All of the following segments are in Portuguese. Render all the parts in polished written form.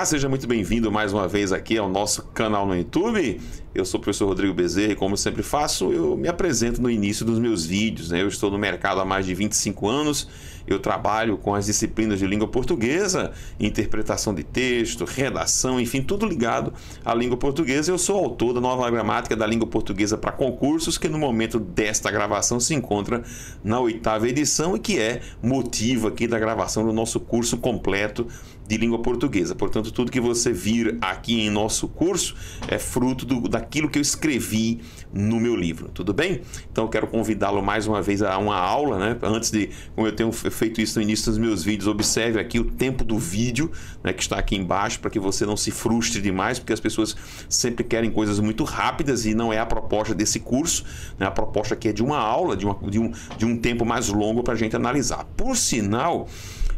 Olá, seja muito bem-vindo mais uma vez aqui ao nosso canal no YouTube. Eu sou o professor Rodrigo Bezerra e, como sempre faço, eu me apresento no início dos meus vídeos, né? Eu estou no mercado há mais de 25 anos, eu trabalho com as disciplinas de língua portuguesa, interpretação de texto, redação, enfim, tudo ligado à língua portuguesa. Eu sou autor da nova gramática da língua portuguesa para concursos, que no momento desta gravação se encontra na 8ª edição e que é motivo aqui da gravação do nosso curso completo de língua portuguesa. Portanto, tudo que você vir aqui em nosso curso é fruto daquilo que eu escrevi no meu livro, tudo bem? Então eu quero convidá-lo mais uma vez a uma aula, né? Antes de, como eu tenho feito isso no início dos meus vídeos, observe aqui o tempo do vídeo, né, que está aqui embaixo, para que você não se frustre demais, porque as pessoas sempre querem coisas muito rápidas e não é a proposta desse curso, né? A proposta aqui é de uma aula, de um tempo mais longo para a gente analisar. Por sinal,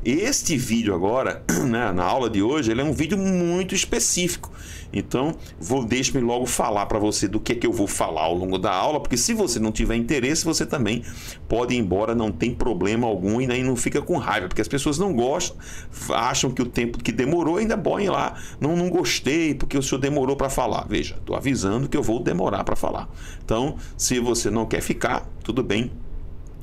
este vídeo agora, né, na aula de hoje, ele é um vídeo muito específico. Então, deixe-me logo falar para você do que é que eu vou falar ao longo da aula, porque se você não tiver interesse, você também pode ir embora, não tem problema algum, e aí não fica com raiva, porque as pessoas não gostam, acham que o tempo que demorou ainda põe lá, não gostei porque o senhor demorou para falar. Veja, estou avisando que eu vou demorar para falar. Então, se você não quer ficar, tudo bem.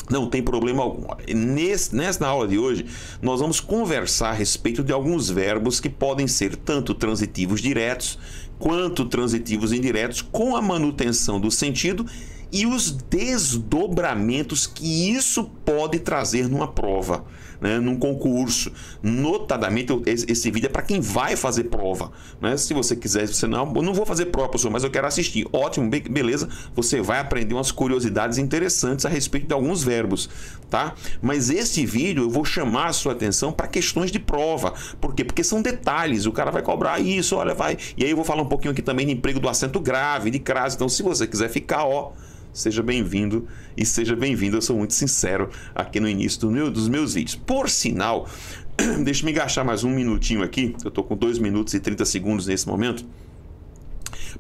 Não tem problema algum. Nessa aula de hoje, nós vamos conversar a respeito de alguns verbos que podem ser tanto transitivos diretos quanto transitivos indiretos, com a manutenção do sentido e os desdobramentos que isso pode trazer numa prova, né, num concurso. Notadamente, esse vídeo é para quem vai fazer prova, né? Se você quiser, você não vou fazer prova, professor, mas eu quero assistir. Ótimo, beleza, você vai aprender umas curiosidades interessantes a respeito de alguns verbos, tá? Mas esse vídeo eu vou chamar a sua atenção para questões de prova. Por quê? Porque são detalhes, o cara vai cobrar isso, olha, vai. E aí eu vou falar um pouquinho aqui também de emprego do acento grave, de crase. Então, se você quiser ficar, seja bem-vindo e seja bem-vindo. Eu sou muito sincero aqui no início dos meus vídeos. Por sinal, deixa-me gastar mais um minutinho aqui, eu estou com 2 minutos e 30 segundos nesse momento,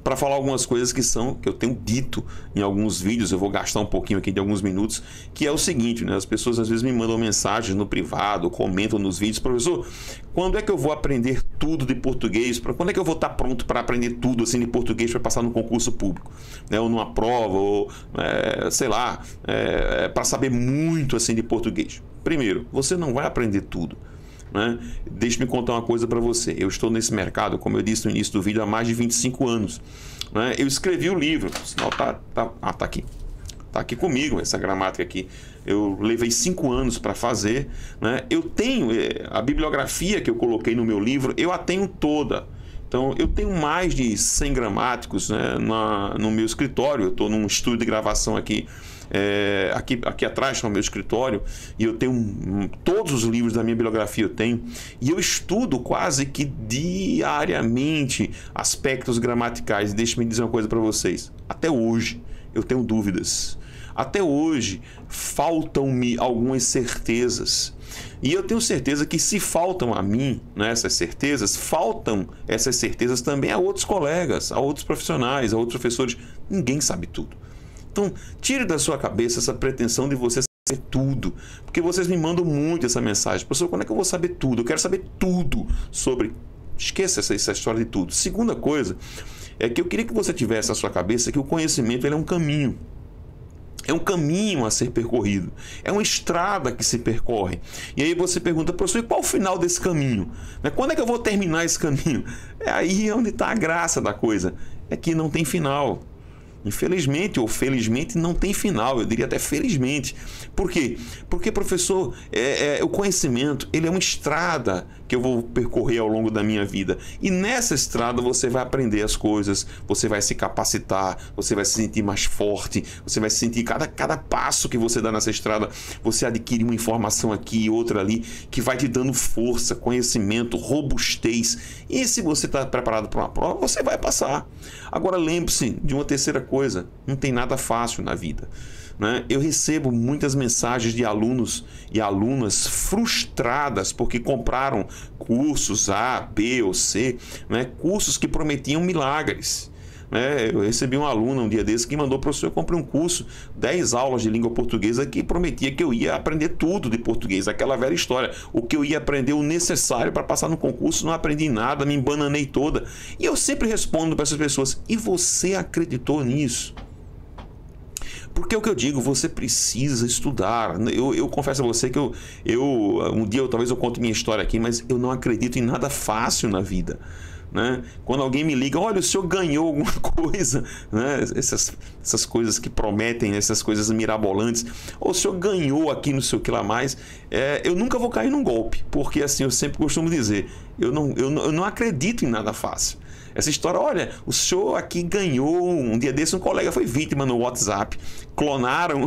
para falar algumas coisas que eu tenho dito em alguns vídeos. Eu vou gastar um pouquinho aqui de alguns minutos, que é o seguinte, né? As pessoas às vezes me mandam mensagens no privado, comentam nos vídeos: professor, quando é que eu vou aprender tudo de português? Quando é que eu vou estar pronto para aprender tudo assim de português para passar no concurso público, né? Ou numa prova, ou sei lá, para saber muito assim de português? Primeiro, você não vai aprender tudo, né? Deixe-me contar uma coisa para você. Eu estou nesse mercado, como eu disse no início do vídeo, há mais de 25 anos, né? Eu escrevi o livro, o sinal tá aqui. Está aqui comigo, essa gramática aqui. Eu levei 5 anos para fazer, né? Eu tenho a bibliografia que eu coloquei no meu livro, eu a tenho toda. Então, eu tenho mais de 100 gramáticos, né, no meu escritório. Eu estou num estúdio de gravação aqui, aqui atrás está o meu escritório, e eu tenho todos os livros da minha bibliografia, eu tenho, e eu estudo quase que diariamente aspectos gramaticais. Deixa-me dizer uma coisa para vocês: até hoje eu tenho dúvidas, até hoje faltam-me algumas certezas, e eu tenho certeza que, se faltam a mim, né, essas certezas, faltam essas certezas também a outros colegas, a outros profissionais, a outros professores. Ninguém sabe tudo. Então, tire da sua cabeça essa pretensão de você saber tudo, porque vocês me mandam muito essa mensagem: professor, quando é que eu vou saber tudo? Eu quero saber tudo sobre... Esqueça essa história de tudo. Segunda coisa é que eu queria que você tivesse na sua cabeça que o conhecimento, ele é um caminho. É um caminho a ser percorrido, é uma estrada que se percorre. E aí você pergunta: professor, e qual o final desse caminho? Quando é que eu vou terminar esse caminho? É aí onde está a graça da coisa, é que não tem final. Infelizmente ou felizmente não tem final, eu diria até felizmente. Por quê? Porque, professor, o conhecimento, ele é uma estrada que eu vou percorrer ao longo da minha vida, e nessa estrada você vai aprender as coisas, você vai se capacitar, você vai se sentir mais forte, você vai se sentir, cada passo que você dá nessa estrada, você adquire uma informação aqui e outra ali, que vai te dando força, conhecimento, robustez, e se você está preparado para uma prova, você vai passar. Agora, lembre-se de uma terceira coisa: não tem nada fácil na vida, né? Eu recebo muitas mensagens de alunos e alunas frustradas porque compraram cursos A, B ou C, né? Cursos que prometiam milagres, Eu recebi um aluno um dia desse que mandou: professor, eu comprei um curso, 10 aulas de língua portuguesa, que prometia que eu ia aprender tudo de português, aquela velha história, o que eu ia aprender, o necessário para passar no concurso, não aprendi nada, me embananei toda. E eu sempre respondo para essas pessoas: e você acreditou nisso? Porque é o que eu digo, você precisa estudar. Eu confesso a você que um dia talvez eu conte minha história aqui, mas eu não acredito em nada fácil na vida, né? Quando alguém me liga: olha, o senhor ganhou alguma coisa, né? Essas coisas que prometem, essas coisas mirabolantes, ou o senhor ganhou aqui não sei o que lá mais, eu nunca vou cair num golpe, porque assim, eu sempre costumo dizer, eu não acredito em nada fácil. Essa história: olha, o senhor aqui ganhou, um dia desse um colega foi vítima no WhatsApp, clonaram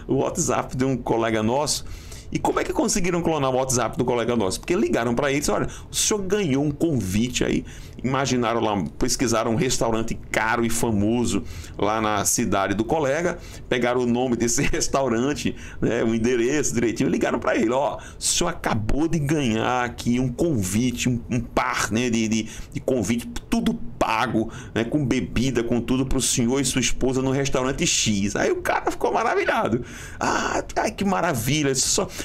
o WhatsApp de um colega nosso. E como é que conseguiram clonar o WhatsApp do colega nosso? Porque ligaram para ele e disseram: olha, o senhor ganhou um convite aí. Imaginaram lá, pesquisaram um restaurante caro e famoso lá na cidade do colega, pegaram o nome desse restaurante, né, o endereço direitinho, e ligaram para ele: ó, o senhor acabou de ganhar aqui um convite, um par, né, de convite, tudo pago, né, com bebida, com tudo, para o senhor e sua esposa no restaurante X. Aí o cara ficou maravilhado. Ai, que maravilha!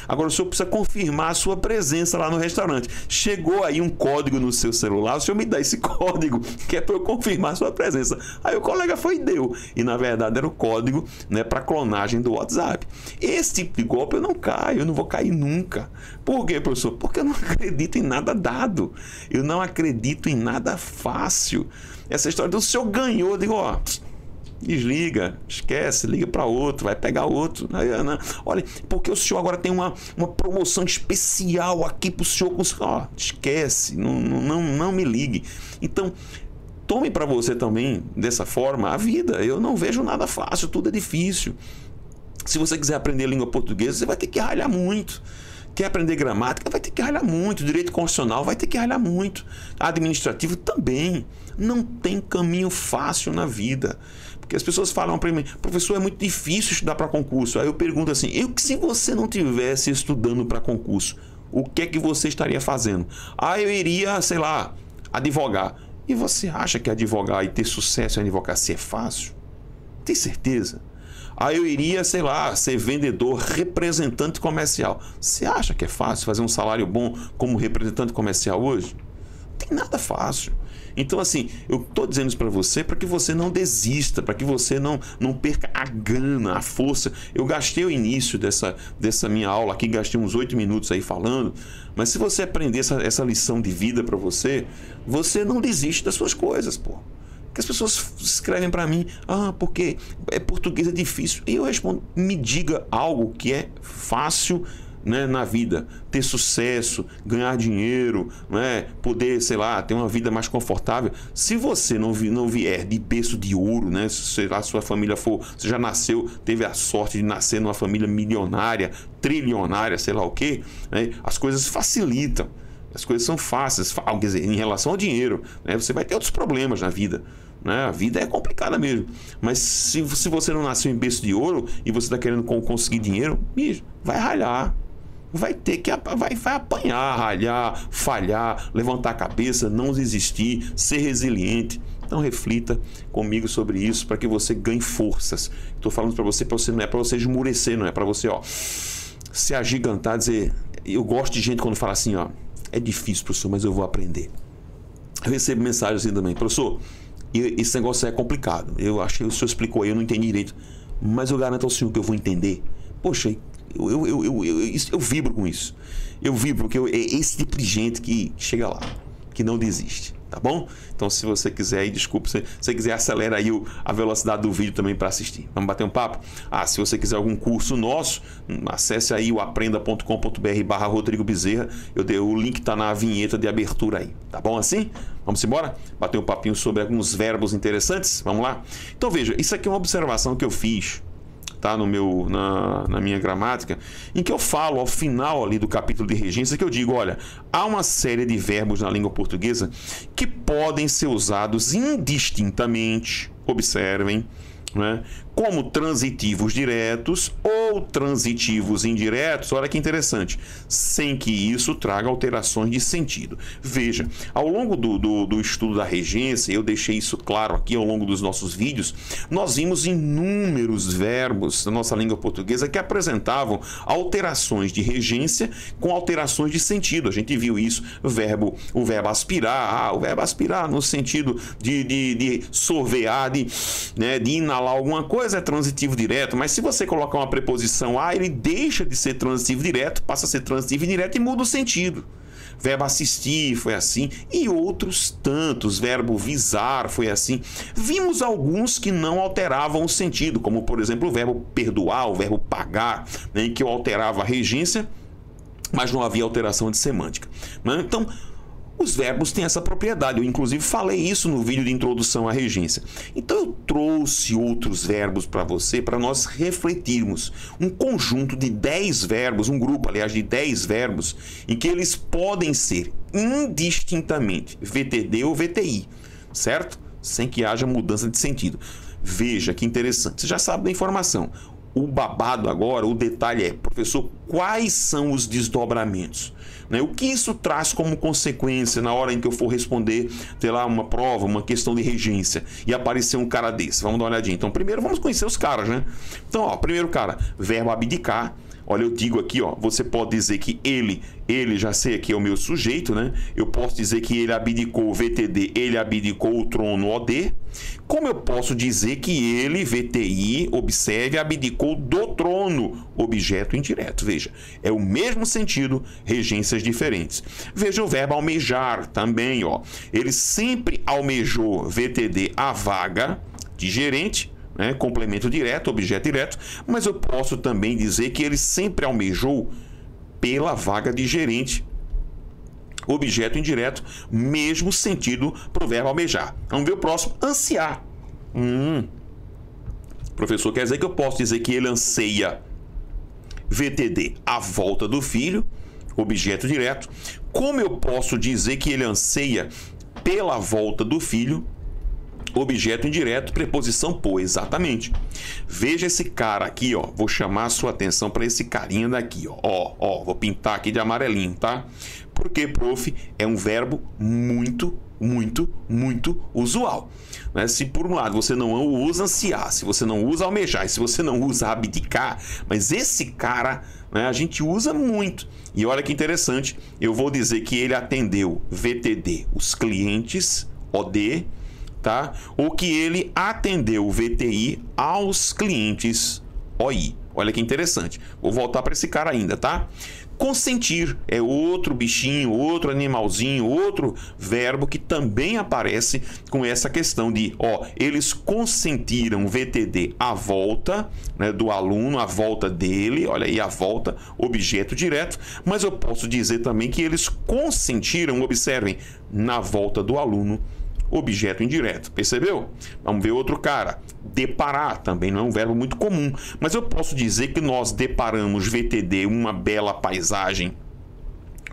Agora o senhor precisa confirmar a sua presença lá no restaurante. Chegou aí um código no seu celular, o senhor me dá esse código, que é para eu confirmar a sua presença. Aí o colega foi e deu. E na verdade era o código, né, para clonagem do WhatsApp. Esse tipo de golpe eu não caio, eu não vou cair nunca. Por quê, professor? Porque eu não acredito em nada dado. Eu não acredito em nada fácil. Essa história do senhor ganhou, eu digo: ó, desliga, esquece, liga para outro, vai pegar outro. Olha, porque o senhor agora tem uma promoção especial aqui para o senhor. Esquece, não me ligue. Então, tome para você também, dessa forma, a vida. Eu não vejo nada fácil, tudo é difícil. Se você quiser aprender língua portuguesa, você vai ter que ralhar muito. Quer aprender gramática, vai ter que ralhar muito. Direito constitucional, vai ter que ralhar muito. Administrativo também. Não tem caminho fácil na vida. Porque as pessoas falam para mim: professor, é muito difícil estudar para concurso. Aí eu pergunto assim: se você não tivesse estudando para concurso, o que é que você estaria fazendo? Eu iria, sei lá, advogar. E você acha que advogar e ter sucesso em advocacia é fácil? Tem certeza? Eu iria, sei lá, ser vendedor, representante comercial. Você acha que é fácil fazer um salário bom como representante comercial hoje? Não tem nada fácil. Então, assim, eu estou dizendo isso para você para que você não desista, para que você não perca a gana, a força. Eu gastei o início dessa minha aula aqui, gastei uns 8 minutos aí falando, mas se você aprender essa lição de vida para você, você não desiste das suas coisas, pô. Porque as pessoas escrevem para mim: porque português é difícil. E eu respondo: me diga algo que é fácil, né, na vida. Ter sucesso, ganhar dinheiro, né, poder, sei lá, ter uma vida mais confortável. Se você não vier de berço de ouro, né, se a sua família você já nasceu, teve a sorte de nascer numa família milionária, trilionária, sei lá o quê, né, as coisas facilitam. As coisas são fáceis, quer dizer, em relação ao dinheiro, né? Você vai ter outros problemas na vida, né? A vida é complicada mesmo. Mas se você não nasceu em berço de ouro e você está querendo conseguir dinheiro, bicho, vai ralhar. Vai ter que vai apanhar, ralhar, falhar, levantar a cabeça, não desistir, ser resiliente. Então reflita comigo sobre isso para que você ganhe forças. Estou falando para você, não é para você esmurecer, não é para você, se agigantar, dizer. Eu gosto de gente quando fala assim: é difícil, professor, mas eu vou aprender. Eu recebo mensagem assim também: professor, esse negócio é complicado. Eu achei que o senhor explicou aí, eu não entendi direito. Mas eu garanto ao senhor que eu vou entender. Poxa, eu vibro com isso. Eu vibro, porque é esse tipo de gente que chega lá, que não desiste. Tá bom? Então, se você quiser aí, desculpa, se você quiser, acelera aí a velocidade do vídeo também para assistir. Vamos bater um papo? Se você quiser algum curso nosso, acesse aí o aprenda.com.br/Rodrigo Bezerra. O link tá na vinheta de abertura aí. Tá bom assim? Vamos embora? Bater um papinho sobre alguns verbos interessantes? Vamos lá? Então, veja, isso aqui é uma observação que eu fiz, tá, na minha gramática, em que eu falo ao final ali do capítulo de regência, que eu digo: olha, há uma série de verbos na língua portuguesa que podem ser usados indistintamente, observem, né, como transitivos diretos ou transitivos indiretos. Olha que interessante, sem que isso traga alterações de sentido. Veja, ao longo do estudo da regência, eu deixei isso claro aqui ao longo dos nossos vídeos, nós vimos inúmeros verbos da nossa língua portuguesa que apresentavam alterações de regência com alterações de sentido. A gente viu isso, o verbo aspirar, o verbo aspirar no sentido de sorvear, de inalar alguma coisa, é transitivo direto, mas se você colocar uma preposição a, ele deixa de ser transitivo direto, passa a ser transitivo indireto e muda o sentido. Verbo assistir foi assim, e outros tantos. Verbo visar foi assim. Vimos alguns que não alteravam o sentido, como por exemplo o verbo perdoar, o verbo pagar, né, em que eu alterava a regência, mas não havia alteração de semântica, né? Então, os verbos têm essa propriedade. Eu, inclusive, falei isso no vídeo de introdução à regência. Então, eu trouxe outros verbos para você, para nós refletirmos. Um conjunto de 10 verbos, um grupo, aliás, de 10 verbos, em que eles podem ser indistintamente VTD ou VTI, certo? Sem que haja mudança de sentido. Veja que interessante. Você já sabe da informação. O babado agora, o detalhe é, professor, quais são os desdobramentos? O que isso traz como consequência na hora em que eu for responder, sei lá, uma prova, uma questão de regência, e aparecer um cara desse? Vamos dar uma olhadinha. Então, primeiro vamos conhecer os caras, né? Então, ó, primeiro cara, verbo abdicar. Olha, eu digo aqui, ó, você pode dizer que ele já sei que é o meu sujeito, né? Eu posso dizer que ele abdicou o VTD, ele abdicou o trono OD. Como eu posso dizer que ele, VTI, observe, abdicou do trono, objeto indireto? Veja, é o mesmo sentido, regências diferentes. Veja o verbo almejar também, ó. Ele sempre almejou, VTD, a vaga de gerente, né, complemento direto, objeto direto, mas eu posso também dizer que ele sempre almejou pela vaga de gerente, objeto indireto, mesmo sentido para o verbo almejar. Vamos ver o próximo, ansiar. Professor, quer dizer que eu posso dizer que ele anseia, VTD, a volta do filho, objeto direto. Como eu posso dizer que ele anseia pela volta do filho, objeto indireto, preposição por? Exatamente. Veja esse cara aqui, ó. Vou chamar a sua atenção para esse carinha daqui, ó. Vou pintar aqui de amarelinho, tá? Porque, prof, é um verbo muito usual, né? Se por um lado você não usa ansiar, se você não usa almejar, e se você não usa abdicar, mas esse cara, né, a gente usa muito. E olha que interessante, eu vou dizer que ele atendeu, VTD, os clientes, OD, tá? Ou que ele atendeu o VTI aos clientes, OI. Olha que interessante. Vou voltar para esse cara ainda, tá? Consentir é outro bichinho, outro animalzinho, outro verbo que também aparece com essa questão de, ó, eles consentiram VTD a volta, né, do aluno, a volta dele, olha aí a volta, objeto direto, mas eu posso dizer também que eles consentiram, observem, na volta do aluno, objeto indireto, percebeu? Vamos ver outro cara, deparar, também não é um verbo muito comum, mas eu posso dizer que nós deparamos VTD, uma bela paisagem,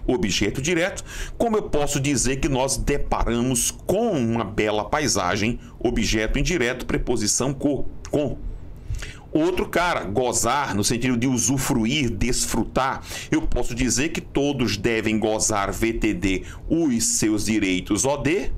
objeto direto, como eu posso dizer que nós deparamos com uma bela paisagem, objeto indireto, preposição com. Outro cara, gozar, no sentido de usufruir, desfrutar. Eu posso dizer que todos devem gozar, VTD, os seus direitos, OD.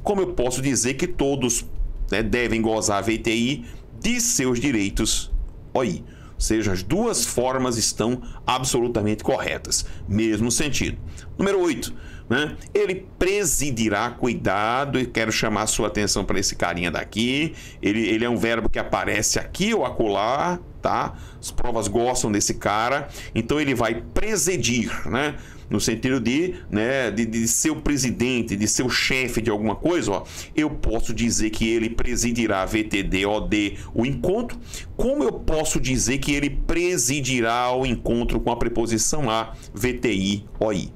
Como eu posso dizer que todos, né, devem gozar, VTI, de seus direitos, OI. Ou seja, as duas formas estão absolutamente corretas. Mesmo sentido. Número 8. Né? Ele presidirá, cuidado, e quero chamar a sua atenção para esse carinha daqui. Ele é um verbo que aparece aqui ou acolá, tá? As provas gostam desse cara. Então ele vai presidir, né? No sentido de ser o presidente, de ser o chefe de alguma coisa, ó, eu posso dizer que ele presidirá, VTD, OD, o encontro. Como eu posso dizer que ele presidirá o encontro com a preposição a, VTI, OI?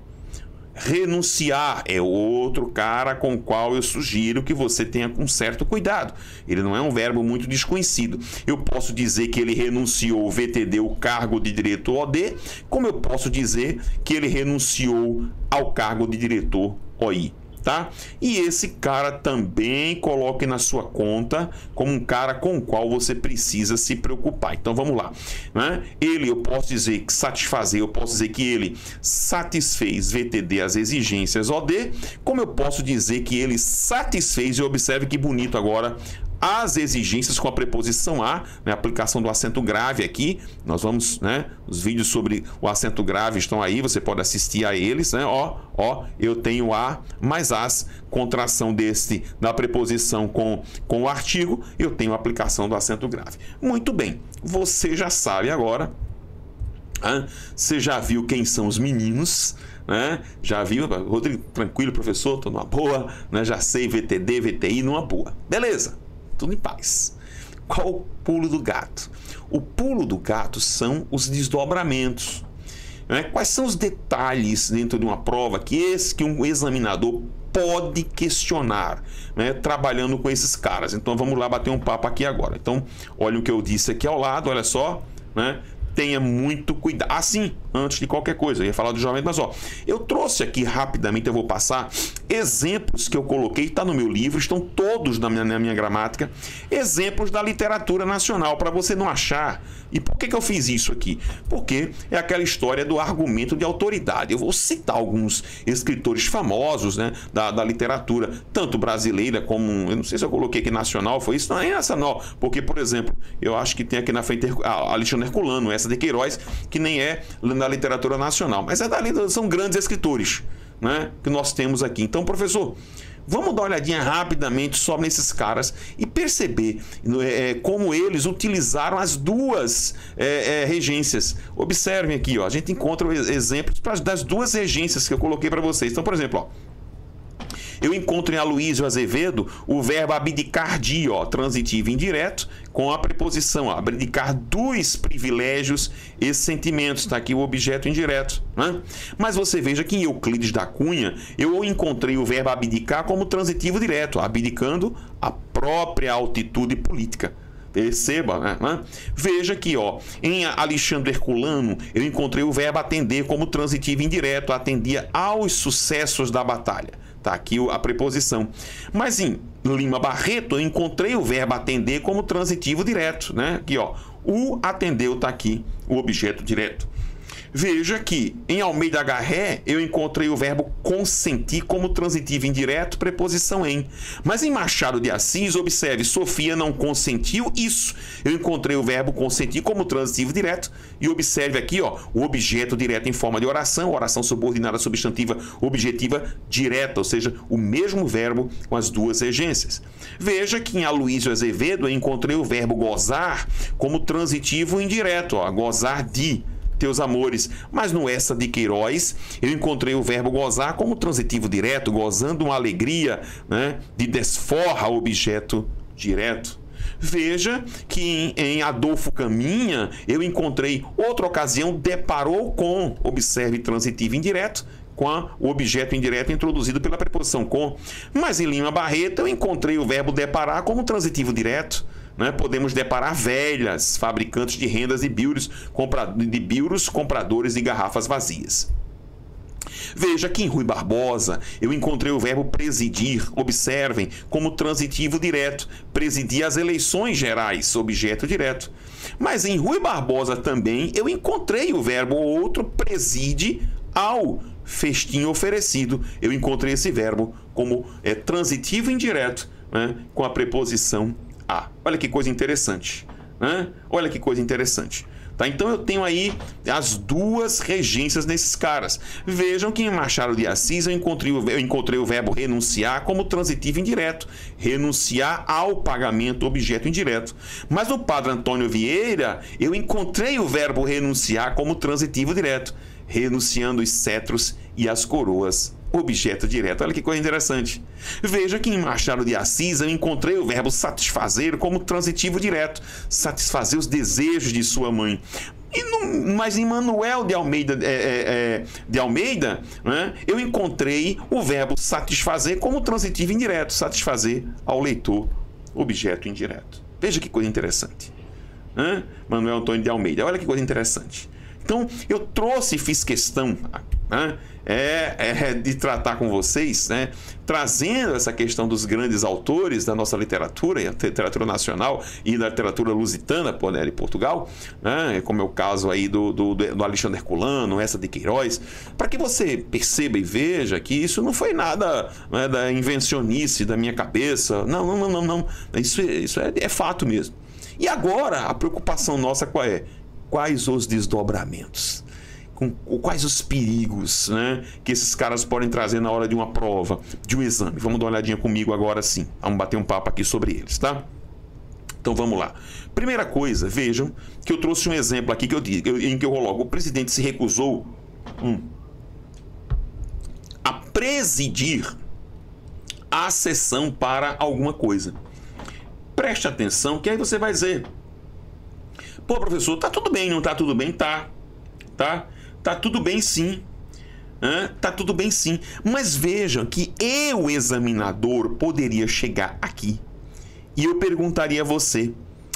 Renunciar é outro cara com o qual eu sugiro que você tenha com certo cuidado. Ele não é um verbo muito desconhecido. Eu posso dizer que ele renunciou, VTD, o cargo de diretor OD, como eu posso dizer que ele renunciou ao cargo de diretor OI. tá? E esse cara também coloque na sua conta como um cara com o qual você precisa se preocupar. Então vamos lá, né? Ele, eu posso dizer que satisfazer, eu posso dizer que ele satisfez VTD as exigências OD, como eu posso dizer que ele satisfez, e observe que bonito agora, as exigências com a preposição a, né, aplicação do acento grave aqui, nós vamos, né, os vídeos sobre o acento grave estão aí, você pode assistir a eles, né, ó, eu tenho a mais as, contração da preposição com o artigo, eu tenho a aplicação do acento grave. Muito bem, você já sabe agora, você já viu quem são os meninos, né? Já viu, Rodrigo, tranquilo, professor, tô numa boa, né? Já sei VTD, VTI numa boa, beleza. Tudo em paz. Qual o pulo do gato? O pulo do gato são os desdobramentos. Né? Quais são os detalhes dentro de uma prova que um examinador pode questionar, né? Trabalhando com esses caras? Então vamos lá bater um papo aqui agora. Então, olha o que eu disse aqui ao lado, olha só, né? Tenha muito cuidado. Assim, antes de qualquer coisa, eu ia falar do julgamento, mas eu trouxe aqui rapidamente, eu vou passar exemplos que eu coloquei, está no meu livro, estão todos na minha gramática, exemplos da literatura nacional, para você não achar. E por que eu fiz isso aqui? Porque é aquela história do argumento de autoridade. Eu vou citar alguns escritores famosos, né, da literatura, tanto brasileira como, eu não sei se eu coloquei aqui nacional, foi isso? Não é nacional, porque, por exemplo, eu acho que tem aqui na frente Alexandre Herculano, essa de Queiroz, que nem é da literatura nacional, mas são grandes escritores, né, que nós temos aqui. Então, professor, vamos dar uma olhadinha rapidamente só nesses caras e perceber como eles utilizaram as duas regências. Observem aqui, ó, a gente encontra exemplos das duas regências que eu coloquei para vocês. Então, por exemplo, ó, eu encontro em Aloysio Azevedo o verbo abdicar de, ó, transitivo indireto, com a preposição, ó, abdicar dos privilégios e sentimentos. Está aqui o objeto indireto, né? Mas você veja que em Euclides da Cunha eu encontrei o verbo abdicar como transitivo direto, abdicando a própria altitude política. Perceba, né? Veja aqui, ó, em Alexandre Herculano eu encontrei o verbo atender como transitivo indireto, atendia aos sucessos da batalha. Tá aqui a preposição. Mas em Lima Barreto eu encontrei o verbo atender como transitivo direto, né? Aqui, ó, o atendeu, tá aqui o objeto direto. Veja que em Almeida Garré eu encontrei o verbo consentir como transitivo indireto, preposição em. Mas em Machado de Assis, observe, Sofia não consentiu isso. Eu encontrei o verbo consentir como transitivo direto e observe aqui, ó, o objeto direto em forma de oração subordinada substantiva objetiva direta, ou seja, o mesmo verbo com as duas regências. Veja que em Aloysio Azevedo eu encontrei o verbo gozar como transitivo indireto, ó, gozar de teus amores, mas no Essa de Queiroz eu encontrei o verbo gozar como transitivo direto, gozando uma alegria, né, de desforra objeto direto. Veja que em Adolfo Caminha eu encontrei outra ocasião, deparou com, observe, transitivo indireto, com o objeto indireto introduzido pela preposição com. Mas em Lima Barreto eu encontrei o verbo deparar como transitivo direto. Né? Podemos deparar velhas, fabricantes de rendas e biuros, compradores de garrafas vazias. Veja que em Rui Barbosa eu encontrei o verbo presidir, observem, como transitivo direto, presidir as eleições gerais, objeto direto. Mas em Rui Barbosa também eu encontrei o verbo outro preside ao festim oferecido. Eu encontrei esse verbo como transitivo indireto, né, com a preposição a. Olha que coisa interessante, né? Olha que coisa interessante. Tá? Então eu tenho aí as duas regências nesses caras. Vejam que em Machado de Assis eu encontrei o verbo renunciar como transitivo indireto. Renunciar ao pagamento, objeto indireto. Mas no Padre Antônio Vieira eu encontrei o verbo renunciar como transitivo direto. Renunciando os cetros e as coroas, objeto direto. Olha que coisa interessante. Veja que em Machado de Assis eu encontrei o verbo satisfazer como transitivo direto, satisfazer os desejos de sua mãe. Mas em Manuel de Almeida, né, eu encontrei o verbo satisfazer como transitivo indireto, satisfazer ao leitor, objeto indireto. Veja que coisa interessante. Manuel Antônio de Almeida, olha que coisa interessante. Então, eu trouxe e fiz questão né, de tratar com vocês, né, trazendo essa questão dos grandes autores da nossa literatura, e a literatura nacional e da literatura lusitana, de Portugal, né, como é o caso aí do Alexandre Herculano, essa de Queiroz, para que você perceba e veja que isso não foi nada, né, da invencionice da minha cabeça. Não. Isso é fato mesmo. E agora, a preocupação nossa qual é? Quais os desdobramentos? Quais os perigos, né, que esses caras podem trazer na hora de uma prova, de um exame? Vamos dar uma olhadinha comigo agora sim. Vamos bater um papo aqui sobre eles, tá? Então vamos lá. Primeira coisa, vejam que eu trouxe um exemplo aqui em que eu coloco: o presidente se recusou a presidir a sessão para alguma coisa. Preste atenção, que aí você vai dizer: pô, professor, tá tudo bem, não tá tudo bem? Tá tudo bem sim. Tá tudo bem sim. Mas vejam que eu, examinador, poderia chegar aqui e eu perguntaria a você,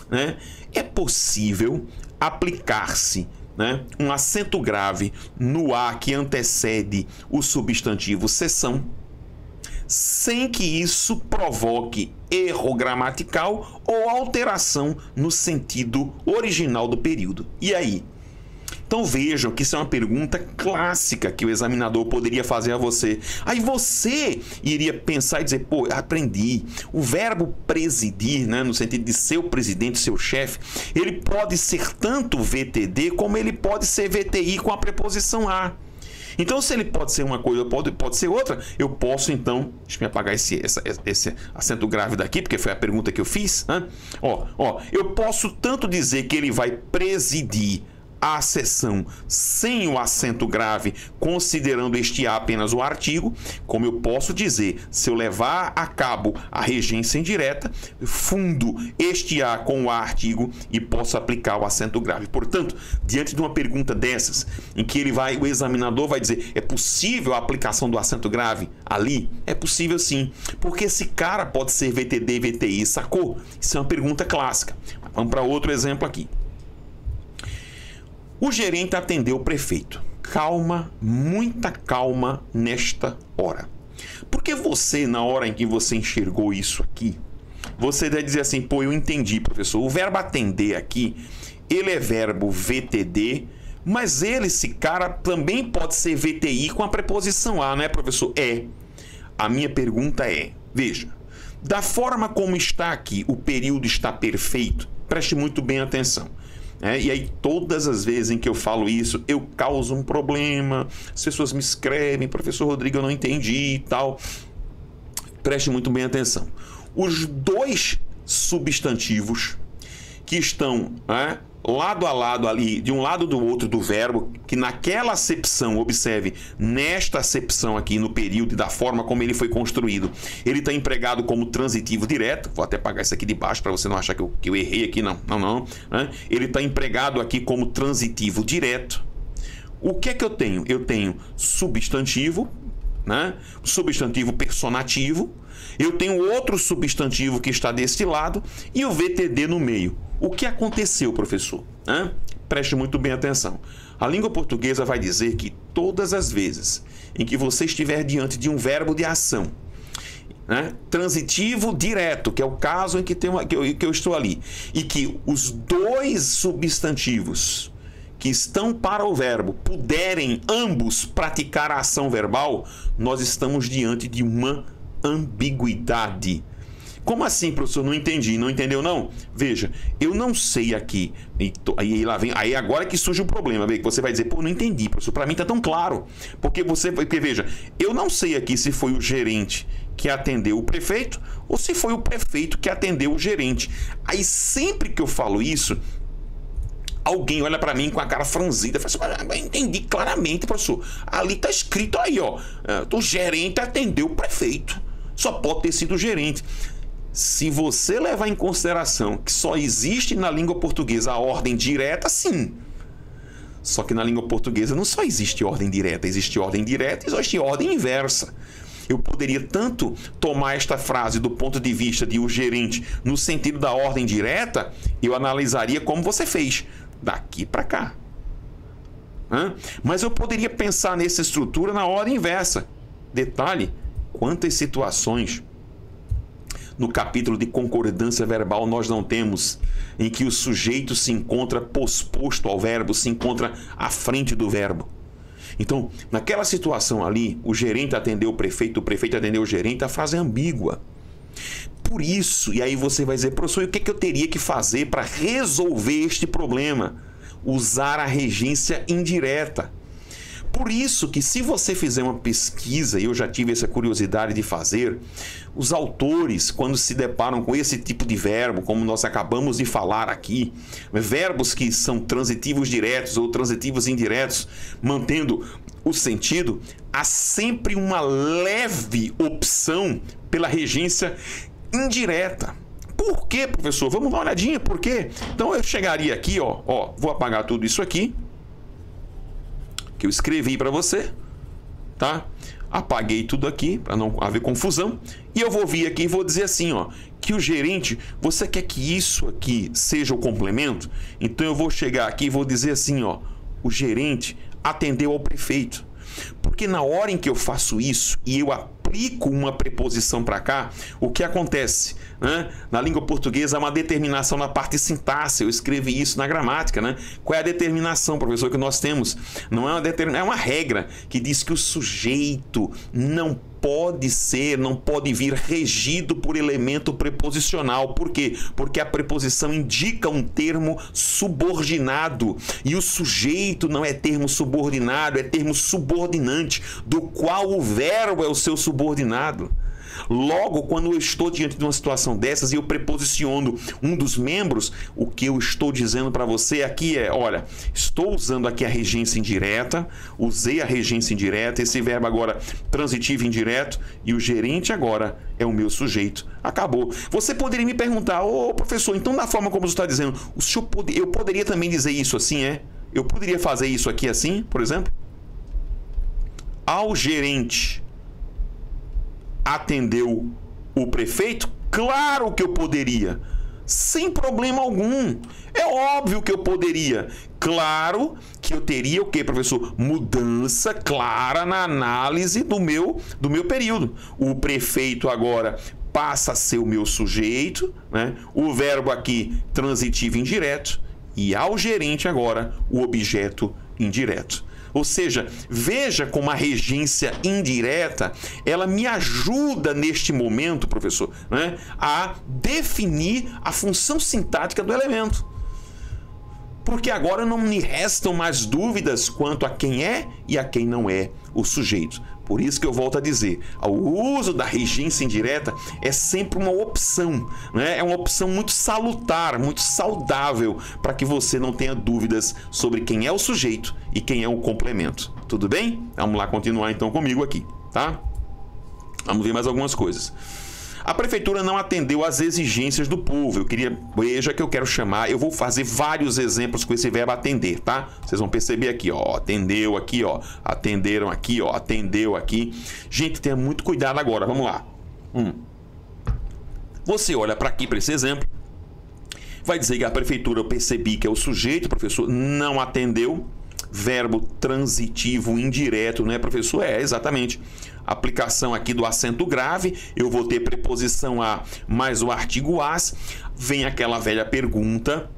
né, é possível aplicar-se, né, um acento grave no A que antecede o substantivo sessão, sem que isso provoque erro gramatical ou alteração no sentido original do período? E aí? Então vejam que isso é uma pergunta clássica que o examinador poderia fazer a você. Aí você iria pensar e dizer: pô, aprendi. O verbo presidir, né, no sentido de ser o presidente, seu chefe, ele pode ser tanto VTD como ele pode ser VTI com a preposição a. Então, se ele pode ser uma coisa, pode ser outra, eu posso então... Deixa eu apagar esse acento grave daqui, porque foi a pergunta que eu fiz, né? Eu posso tanto dizer que ele vai presidir a sessão sem o acento grave, considerando este A apenas o artigo, como eu posso dizer, se eu levar a cabo a regência indireta, fundo este A com o artigo e posso aplicar o acento grave. Portanto, diante de uma pergunta dessas, em que o examinador vai dizer: é possível a aplicação do acento grave ali? É possível sim, porque esse cara pode ser VTD e VTI, sacou? Isso é uma pergunta clássica. Vamos para outro exemplo aqui. O gerente atendeu o prefeito. Calma, muita calma nesta hora. Porque você, na hora em que você enxergou isso aqui, você deve dizer assim: pô, eu entendi, professor. O verbo atender aqui, ele é verbo VTD, mas esse cara também pode ser VTI com a preposição a, não é, professor? É. A minha pergunta é, veja, da forma como está aqui, o período está perfeito, preste muito bem atenção. E aí, todas as vezes em que eu falo isso, eu causo um problema. As pessoas me escrevem: professor Rodrigo, eu não entendi e tal. Preste muito bem atenção. Os dois substantivos que estão lado a lado ali, de um lado do outro do verbo, que naquela acepção, observe, nesta acepção aqui, no período e da forma como ele foi construído, ele está empregado como transitivo direto. Vou até apagar isso aqui de baixo para você não achar que eu errei aqui, não. Ele está empregado aqui como transitivo direto. O que é que eu tenho? Eu tenho substantivo, né? Substantivo personativo. Eu tenho outro substantivo que está desse lado e o VTD no meio. O que aconteceu, professor? Preste muito bem atenção. A língua portuguesa vai dizer que todas as vezes em que você estiver diante de um verbo de ação, transitivo direto, que é o caso em que eu estou ali, e que os dois substantivos que estão para o verbo puderem ambos praticar a ação verbal, nós estamos diante de uma ambiguidade. Como assim, professor? Não entendi. Não entendeu, não? Veja, eu não sei aqui. Aí agora que surge um problema. Você vai dizer: pô, não entendi, professor. Para mim tá tão claro. Porque veja, eu não sei aqui se foi o gerente que atendeu o prefeito ou se foi o prefeito que atendeu o gerente. Aí sempre que eu falo isso, alguém olha para mim com a cara franzida e fala assim: eu entendi claramente, professor. Ali tá escrito aí, ó. O gerente atendeu o prefeito. Só pode ter sido o gerente. Se você levar em consideração que só existe na língua portuguesa a ordem direta, sim. Só que na língua portuguesa não só existe ordem direta, existe ordem direta e existe ordem inversa. Eu poderia tanto tomar esta frase do ponto de vista de o gerente no sentido da ordem direta, eu analisaria como você fez, daqui para cá. né? Mas eu poderia pensar nessa estrutura na ordem inversa. Detalhe, quantas situações no capítulo de concordância verbal nós não temos em que o sujeito se encontra posposto ao verbo, se encontra à frente do verbo. Então, naquela situação ali, o gerente atendeu o prefeito atendeu o gerente, a frase é ambígua. Por isso, e aí você vai dizer, professor, e o que eu teria que fazer para resolver este problema? Usar a regência indireta. Por isso que se você fizer uma pesquisa, e eu já tive essa curiosidade de fazer, os autores, quando se deparam com esse tipo de verbo, como nós acabamos de falar aqui, verbos que são transitivos diretos ou transitivos indiretos, mantendo o sentido, há sempre uma leve opção pela regência indireta. Por quê, professor? Vamos dar uma olhadinha, por quê? Então eu chegaria aqui, ó, vou apagar tudo isso aqui, que eu escrevi para você, tá? Apaguei tudo aqui para não haver confusão e eu vou vir aqui e vou dizer assim, ó, que o gerente, você quer que isso aqui seja o complemento? Então eu vou chegar aqui e vou dizer assim, ó, o gerente atendeu ao prefeito. Porque na hora em que eu faço isso e eu aplico uma preposição para cá, o que acontece? Né? Na língua portuguesa há uma determinação na parte sintaxe, eu escrevi isso na gramática. Né? Qual é a determinação, professor, que nós temos? Não é uma determinação, é uma regra que diz que o sujeito não pode vir regido por elemento preposicional. Por quê? Porque a preposição indica um termo subordinado. E o sujeito não é termo subordinado, é termo subordinante, do qual o verbo é o seu subordinado. Logo, quando eu estou diante de uma situação dessas e eu preposiciono um dos membros, o que eu estou dizendo para você aqui é, olha, estou usando aqui a regência indireta, usei a regência indireta, esse verbo agora transitivo indireto, e o gerente agora é o meu sujeito. Acabou. Você poderia me perguntar, ô professor, então na forma como você está dizendo, eu poderia também dizer isso assim, é? Eu poderia fazer isso aqui assim, por exemplo? Ao gerente atendeu o prefeito? Claro que eu poderia, sem problema algum. É óbvio que eu poderia. Claro que eu teria o quê, professor? Mudança clara na análise do meu período. O prefeito agora passa a ser o meu sujeito, né? O verbo aqui transitivo indireto, e ao gerente agora o objeto indireto. Ou seja, veja como a regência indireta, ela me ajuda neste momento, professor, né, a definir a função sintática do elemento. Porque agora não me restam mais dúvidas quanto a quem é e a quem não é o sujeito. Por isso que eu volto a dizer, o uso da regência indireta é sempre uma opção, né? É uma opção muito salutar, muito saudável, para que você não tenha dúvidas sobre quem é o sujeito e quem é o complemento. Tudo bem? Vamos lá continuar então comigo aqui, tá? Vamos ver mais algumas coisas. A prefeitura não atendeu às exigências do povo. Veja que eu quero chamar, eu vou fazer vários exemplos com esse verbo atender, tá? Vocês vão perceber aqui, ó, atendeu aqui, ó, atenderam aqui, ó, atendeu aqui. Gente, tenha muito cuidado agora, vamos lá. Você olha para aqui, para esse exemplo, vai dizer que a prefeitura, eu percebi que é o sujeito, professor, não atendeu. Verbo transitivo indireto, né, professor? É, exatamente. Aplicação aqui do acento grave, eu vou ter preposição a mais o artigo as. Vem aquela velha pergunta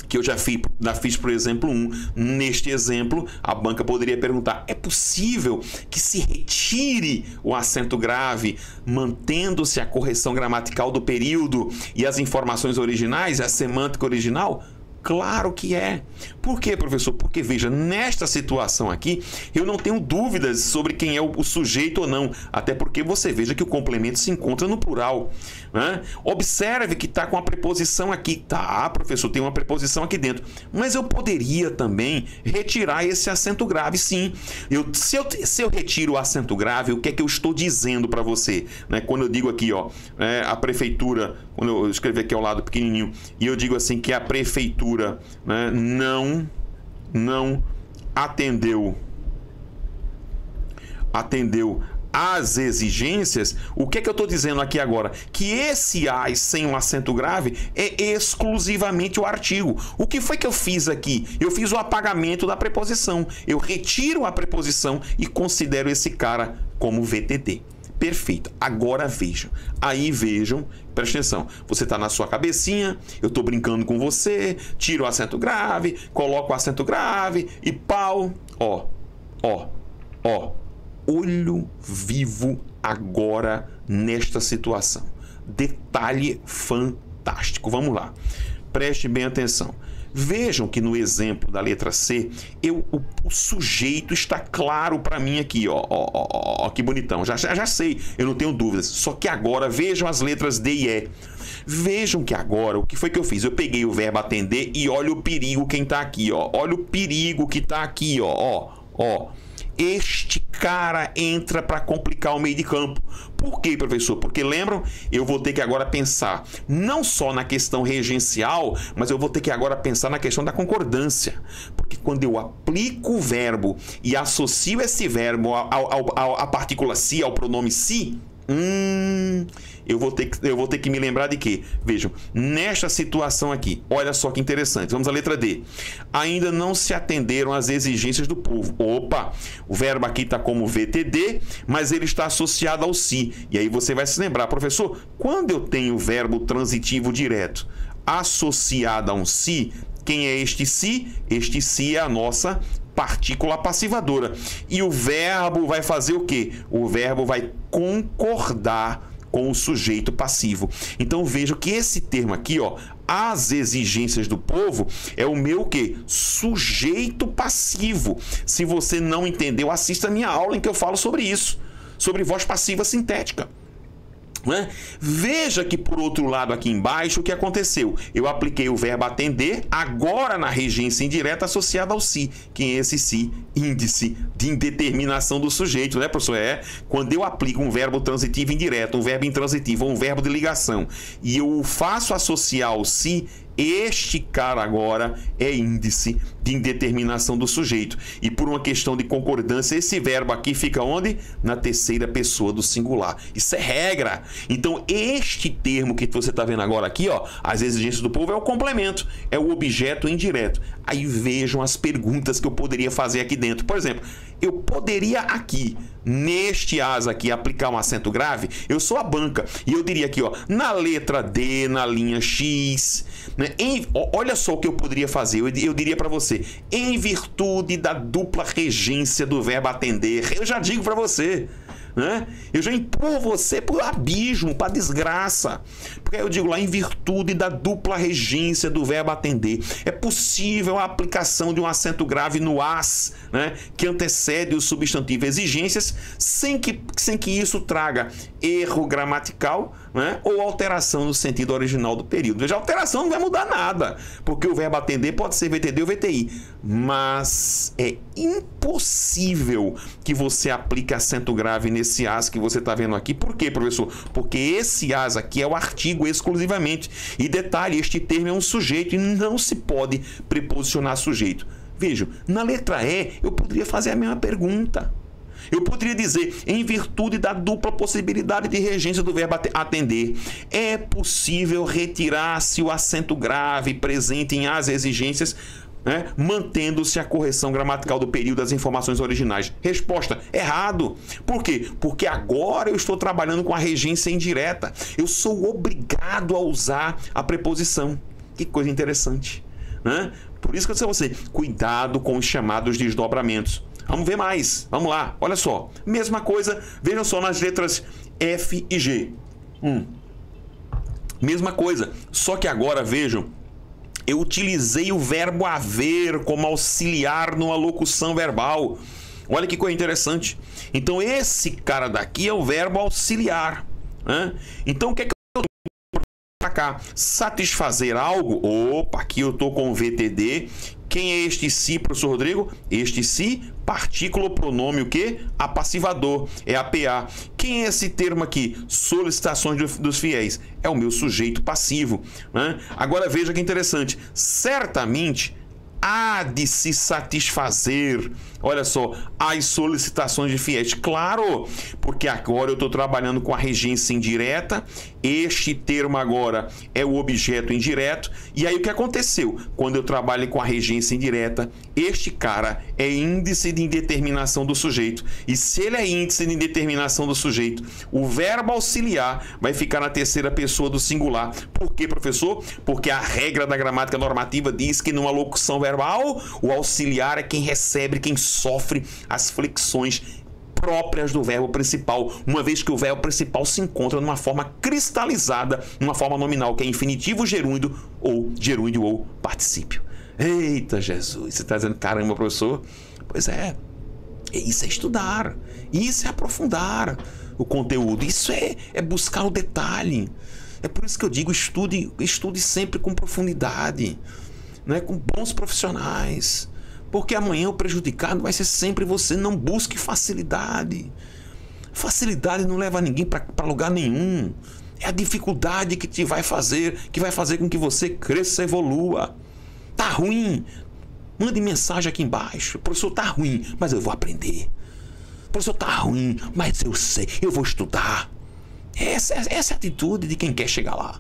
que eu já fiz, por exemplo, 1. Neste exemplo, a banca poderia perguntar, é possível que se retire o acento grave, mantendo-se a correção gramatical do período e as informações originais, a semântica original? Claro que é. Por quê, professor? Porque, veja, nesta situação aqui, eu não tenho dúvidas sobre quem é o sujeito ou não. Até porque você veja que o complemento se encontra no plural, né? Observe que está com a preposição aqui. Tá, professor, tem uma preposição aqui dentro. Mas eu poderia também retirar esse acento grave, sim. Se eu retiro o acento grave, o que é que eu estou dizendo para você? Né? Quando eu digo aqui, ó, a prefeitura, quando eu escrevi aqui ao lado pequenininho, e eu digo assim que a prefeitura, né, não atendeu as exigências, o que é que eu estou dizendo aqui agora? Que esse as sem um acento grave é exclusivamente o artigo. O que foi que eu fiz aqui? Eu fiz o apagamento da preposição. Eu retiro a preposição e considero esse cara como VTD. Perfeito. Agora vejam. Aí vejam, presta atenção. Você está na sua cabecinha, eu estou brincando com você, tiro o acento grave, coloco o acento grave e pau. Ó. Olho vivo agora nesta situação. Detalhe fantástico. Vamos lá. Preste bem atenção. Vejam que no exemplo da letra C, o sujeito está claro para mim aqui, ó, que bonitão. Já sei, eu não tenho dúvidas. Só que agora vejam as letras D e E. Vejam que agora, o que foi que eu fiz? Eu peguei o verbo atender e olha o perigo quem está aqui, ó. Olha o perigo que está aqui, ó. Este cara entra para complicar o meio de campo. Por quê, professor? Porque lembram? Eu vou ter que agora pensar não só na questão regencial, mas eu vou ter que agora pensar na questão da concordância. Porque quando eu aplico o verbo e associo esse verbo à partícula si, ao pronome si, eu vou ter que me lembrar de quê? Vejam, nesta situação aqui, olha só que interessante. Vamos à letra D. Ainda não se atenderam às exigências do povo. Opa, o verbo aqui está como VTD, mas ele está associado ao si. E aí você vai se lembrar, professor, quando eu tenho o verbo transitivo direto associado a um si, quem é este si? Este si é a nossa partícula passivadora. E o verbo vai fazer o quê? O verbo vai concordar com o sujeito passivo. Então veja que esse termo aqui, ó, as exigências do povo, é o meu quê? Sujeito passivo. Se você não entendeu, assista a minha aula em que eu falo sobre isso, sobre voz passiva sintética. Veja que por outro lado aqui embaixo o que aconteceu? Eu apliquei o verbo atender agora na regência indireta associada ao si. Quem é esse si? Índice de indeterminação do sujeito, né, professor? Quando eu aplico um verbo transitivo indireto, um verbo intransitivo ou um verbo de ligação e eu o faço associar ao si, este cara agora é índice de indeterminação do sujeito. E por uma questão de concordância, esse verbo aqui fica onde? Na terceira pessoa do singular. Isso é regra. Então, este termo que você está vendo agora aqui, ó, as exigências do povo, é o complemento, é o objeto indireto. Aí vejam as perguntas que eu poderia fazer aqui dentro. Por exemplo, eu poderia aqui, neste as aqui, aplicar um acento grave. Eu sou a banca e eu diria aqui, ó, na letra D, na linha X, né? Olha só o que eu poderia fazer. Eu diria para você, em virtude da dupla regência do verbo atender, eu já digo para você, né? Eu já empurro você para o abismo, para a desgraça. Porque eu digo lá, em virtude da dupla regência do verbo atender, é possível a aplicação de um acento grave no as, né, que antecede o substantivo exigências, sem que isso traga erro gramatical, né, ou alteração no sentido original do período. Veja, a alteração não vai mudar nada, porque o verbo atender pode ser VTD ou VTI, mas é impossível que você aplique acento grave nesse as que você está vendo aqui. Por quê, professor? Porque esse as aqui é o artigo exclusivamente. E detalhe, este termo é um sujeito e não se pode preposicionar sujeito. Vejam, na letra E eu poderia fazer a mesma pergunta. Eu poderia dizer, em virtude da dupla possibilidade de regência do verbo atender, é possível retirar-se o acento grave presente em as exigências, né, mantendo-se a correção gramatical do período das informações originais. Resposta: errado. Por quê? Porque agora eu estou trabalhando com a regência indireta. Eu sou obrigado a usar a preposição. Que coisa interessante, né? Por isso que eu disse a você, cuidado com os chamados desdobramentos. Vamos ver mais. Vamos lá. Olha só. Mesma coisa. Vejam só nas letras F e G. Mesma coisa. Só que agora, vejam, eu utilizei o verbo haver como auxiliar numa locução verbal. Olha que coisa interessante. Então, esse cara daqui é o verbo auxiliar, né? Então, o que é que eu tenho para cá? Satisfazer algo. Opa, aqui eu estou com o VTD. Quem é este si, professor Rodrigo? Este si, partícula ou pronome, o quê? Apassivador, é a PA. Quem é esse termo aqui? Solicitações dos fiéis. É o meu sujeito passivo, né? Agora veja que interessante. Certamente, há de se satisfazer, olha só, as solicitações de fiéis. Claro, porque agora eu estou trabalhando com a regência indireta, este termo agora é o objeto indireto, e aí o que aconteceu? Quando eu trabalho com a regência indireta, este cara é índice de indeterminação do sujeito, e se ele é índice de indeterminação do sujeito, o verbo auxiliar vai ficar na terceira pessoa do singular. Por quê, professor? Porque a regra da gramática normativa diz que numa locução verbal, o auxiliar é quem recebe, quem sofre as flexões próprias do verbo principal, uma vez que o verbo principal se encontra numa forma cristalizada, numa forma nominal, que é infinitivo, gerúndio ou particípio. Eita Jesus, você está dizendo, caramba, professor? Pois é, isso é estudar, isso é aprofundar o conteúdo, isso é buscar o detalhe. É por isso que eu digo, estude sempre com profundidade, né? Com bons profissionais. Porque amanhã o prejudicado vai ser sempre você. Não busque facilidade. Facilidade não leva ninguém para lugar nenhum. É a dificuldade que vai fazer com que você cresça e evolua. Tá ruim? Mande mensagem aqui embaixo. Professor, tá ruim, mas eu vou aprender. Professor, tá ruim, mas eu sei, eu vou estudar. Essa é a atitude de quem quer chegar lá,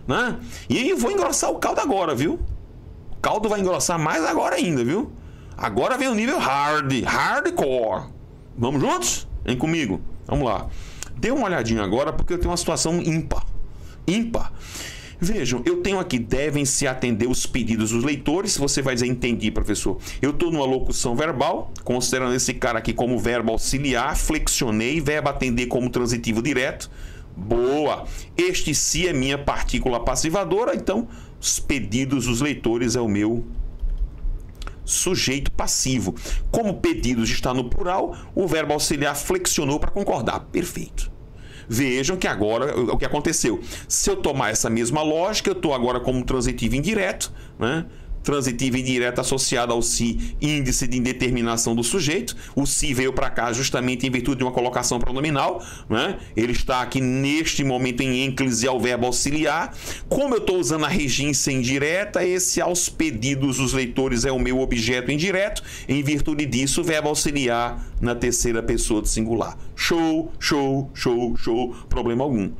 né? E aí eu vou engrossar o caldo agora, viu? O caldo vai engrossar mais agora ainda, viu? Agora vem o nível hardcore. Vamos juntos? Vem comigo. Vamos lá. Dê uma olhadinha agora, porque eu tenho uma situação ímpar. Vejam, eu tenho aqui, devem-se atender os pedidos dos leitores. Você vai dizer, entendi, professor. Eu estou numa locução verbal, considerando esse cara aqui como verbo auxiliar, flexionei, verbo atender como transitivo direto. Boa! Este se é minha partícula passivadora, então os pedidos dos leitores é o meu sujeito passivo. Como pedidos está no plural, o verbo auxiliar flexionou para concordar. Perfeito. Vejam que agora o que aconteceu. Se eu tomar essa mesma lógica, eu estou agora como transitivo indireto, né? Transitivo indireto associado ao se, índice de indeterminação do sujeito. O se veio para cá justamente em virtude de uma colocação pronominal, né? Ele está aqui neste momento em ênclise ao verbo auxiliar. Como eu estou usando a regência indireta, esse aos pedidos dos leitores é o meu objeto indireto. Em virtude disso, o verbo auxiliar na terceira pessoa do singular. Show, show, show, show, problema algum.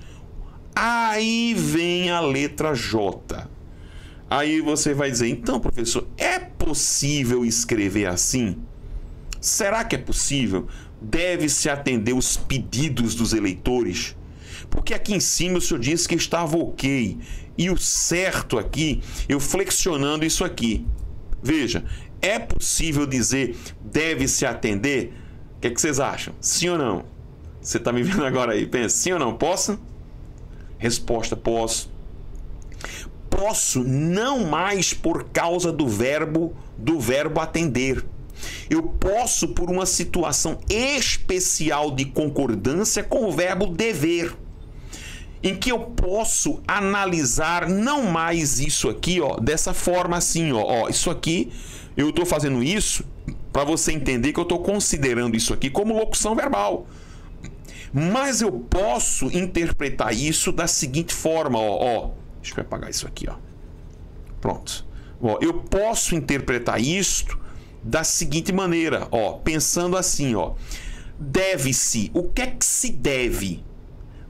Aí vem a letra J. Aí você vai dizer, então, professor, é possível escrever assim? Será que é possível? Deve-se atender os pedidos dos eleitores? Porque aqui em cima o senhor disse que estava ok. E o certo aqui, eu flexionando isso aqui. Veja, é possível dizer deve-se atender? O que vocês acham? Sim ou não? Você está me vendo agora aí? Pensa, sim ou não? Posso? Resposta, posso. Posso não mais por causa do verbo atender. Eu posso por uma situação especial de concordância com o verbo dever, em que eu posso analisar não mais isso aqui, ó, dessa forma assim, ó, isso aqui, eu estou fazendo isso para você entender que eu estou considerando isso aqui como locução verbal. Mas eu posso interpretar isso da seguinte forma, ó. Deixa eu apagar isso aqui, ó. Pronto. Ó, eu posso interpretar isto da seguinte maneira, ó, pensando assim, ó. Deve-se. O que é que se deve?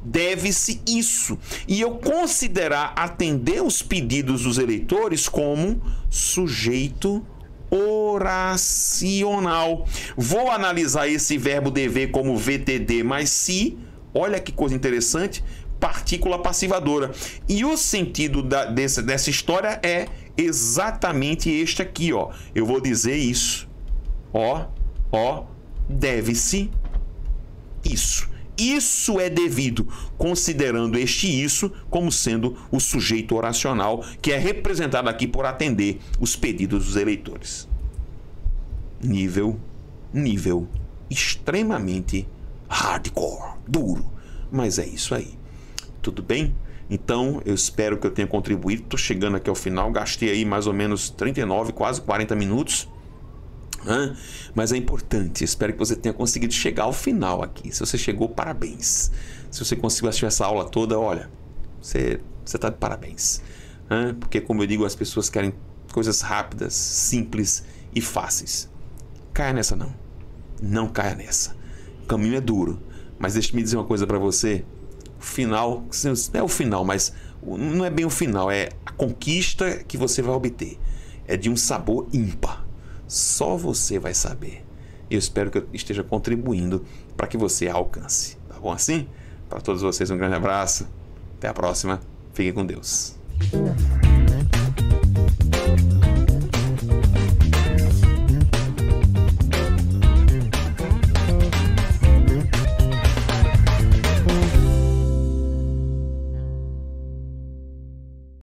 Deve-se isso. E eu considerar atender os pedidos dos eleitores como sujeito oracional. Vou analisar esse verbo dever como VTD mais se. Olha que coisa interessante. Partícula passivadora. E o sentido dessa história é exatamente este aqui, ó. Eu vou dizer isso. Ó, deve-se isso. Isso é devido, considerando este isso como sendo o sujeito oracional, que é representado aqui por atender os pedidos dos eleitores. Nível extremamente hardcore, duro. Mas é isso aí. Tudo bem? Então, eu espero que eu tenha contribuído. Estou chegando aqui ao final. Gastei aí mais ou menos 39, quase 40 minutos. Mas é importante. Espero que você tenha conseguido chegar ao final aqui. Se você chegou, parabéns. Se você conseguiu assistir essa aula toda, olha, você está de parabéns. Porque, como eu digo, as pessoas querem coisas rápidas, simples e fáceis. Caia nessa não. Não caia nessa. O caminho é duro, mas deixa-me dizer uma coisa para você. O final, não é o final, mas não é bem o final, é a conquista que você vai obter. É de um sabor ímpar. Só você vai saber. E eu espero que eu esteja contribuindo para que você a alcance. Tá bom assim? Para todos vocês um grande abraço. Até a próxima. Fiquem com Deus.